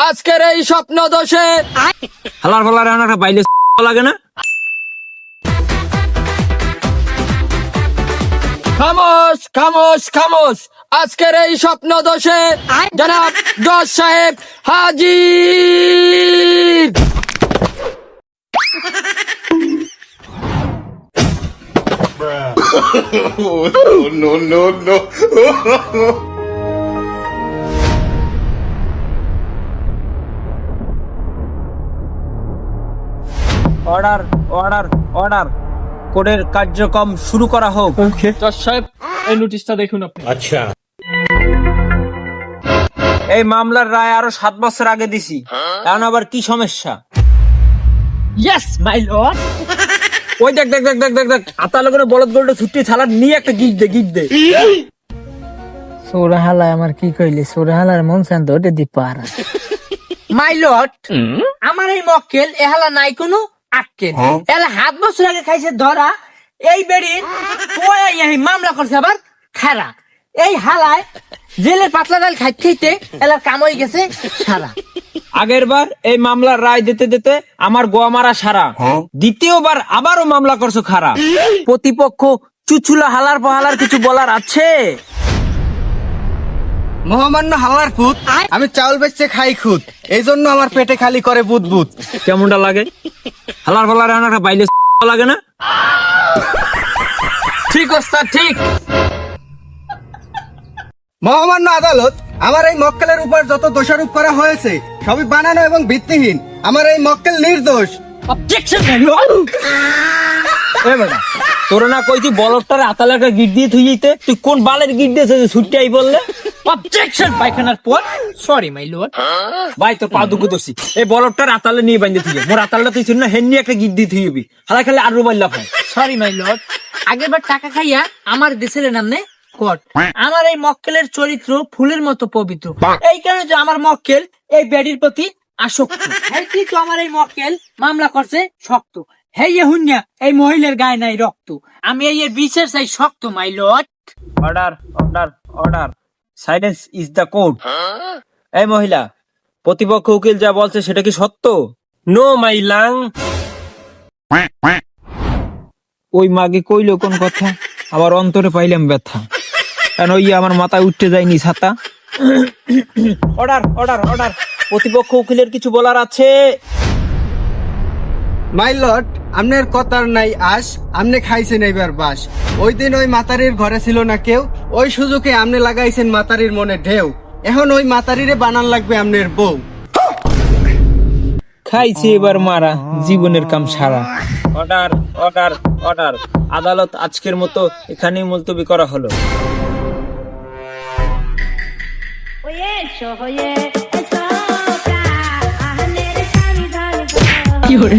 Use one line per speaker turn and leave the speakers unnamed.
আজকের এই স্বপ্ন দোষে
হালার ফালার একটা বাইলে লাগে না।
খামোশ খামোশ খামোশ, আজকের এই স্বপ্ন দোষে জনাব জজ সাহেব হাজির।
অর্ডার অর্ডার অর্ডার, কোর্টের কার্যক্রম শুরু করা হোক।
জজ সাহেব, এই নোটিশটা দেখুন আপনি।
আচ্ছা, এই মামলার রায় আরো 7 বছর আগে দিছি, এখন আবার কি সমস্যা?
Yes my lord.
ওই দেখ দেখ দেখ দেখ দেখ দেখ, আতালে করে বলদ গোলটা ছুটি ছাড়া নিয়ে একটা গিফট দে, গিফট দে।
সোরা হালা আমার কি কইলি, সোরা হালার মন শান্ত ওটা দি পারা।
মাই লর্ড, আমার এই মক্কেল এহালা নাই কোনো আক্কেল, এলা 7 বছর আগে খাইছে ধরা। এই বেড়ির এই মামলা করছে আবার খারা। এই হালায় জেলের পাতলা ডাল খাইতে খাইতে এলার কাম হয়ে গেছে সারা।
আগের বার এই মামলার রায় দিতে দিতে আমার গোয়া মারা সারা, দ্বিতীয়বার আবারও মামলা করছো খারা। প্রতিপক্ষ চুচুলা হালার পাহালার কিছু বলার আছে?
মহামান্য হালার পুত, আমি চাউল বেচছে খাই খুদ, এই জন্য আমার পেটে খালি করে বুদ বুদ।
কেমনটা লাগে? হালার পালার একটা বাইলে লাগে না?
ঠিক ওস্তাদ ঠিক।
মহামান্য আদালত, আমার এই মক্কেলের উপর যত দোষারোপ করা হয়েছে সবই বানানো এবং ভিত্তিহীন। আমার এই মক্কেল নির্দোষ।
Objection my lord.
এ বেটা, তোর না কই তুই বলদটার আতালে একটা গিট দিয়ে থুই যেতে, তুই কোন বালের গিট দিয়েছে যে ছুটতে আই বললে?
অবজেকশন পায়খানার পর। Sorry my lord.
ভাই তো পা দুঃখ দোষী, এই বলদটার আতালে নিয়ে বান্ধে থুই, মোর আতালটা তুই না হেন নিয়ে একটা গিট দিয়ে থুইবি, হালা খালি আরো বাইলা পাই।
সরি মাই লর্ড, আগেরবার টাকা খাইয়া আমার দেশের নামে কোর্ট। আমার এই মক্কেলের চরিত্র ফুলের মতো পবিত্র, এই কারণে যে আমার মক্কেল এই বেডির প্রতি আসক্ত। এই তো আমার এই মক্কেল মামলা করছে শক্ত। হেই হুন্যা, এই মহিলার গায়ে নাই রক্ত, আমি এই বিচার চাই শক্ত my lord.
Order order order, silence is the code. এই মহিলা, প্রতিপক্ষ উকিল যা বলছে সেটা কি সত্য? নো মাই লাং। ওই মাগে কইলো কোন কথা, আমার অন্তরে পাইলাম ব্যথা, কারণ ওই আমার মাথায় উঠতে যায়নি ছাতা। অর্ডার অর্ডার অর্ডার, প্রতিপক্ষ উকিলের কিছু বলার আছে?
মাই লর্ড, আপনার কথার নাই আস, আপনি খাইছেন এইবার বাস। ওই দিন ওই মাতারির ঘরে ছিল না কেউ, ওই সুযোগে আপনি লাগাইছেন মাতারির মনে ঢেউ। এখন ওই মাতারিরে বানান লাগবে আপনার বউ।
খাইছে এবার মারা, জীবনের কাম সারা। অর্ডার অর্ডার অর্ডার, আদালত আজকের মতো এখানেই মুলতবি করা হলো।
Oye,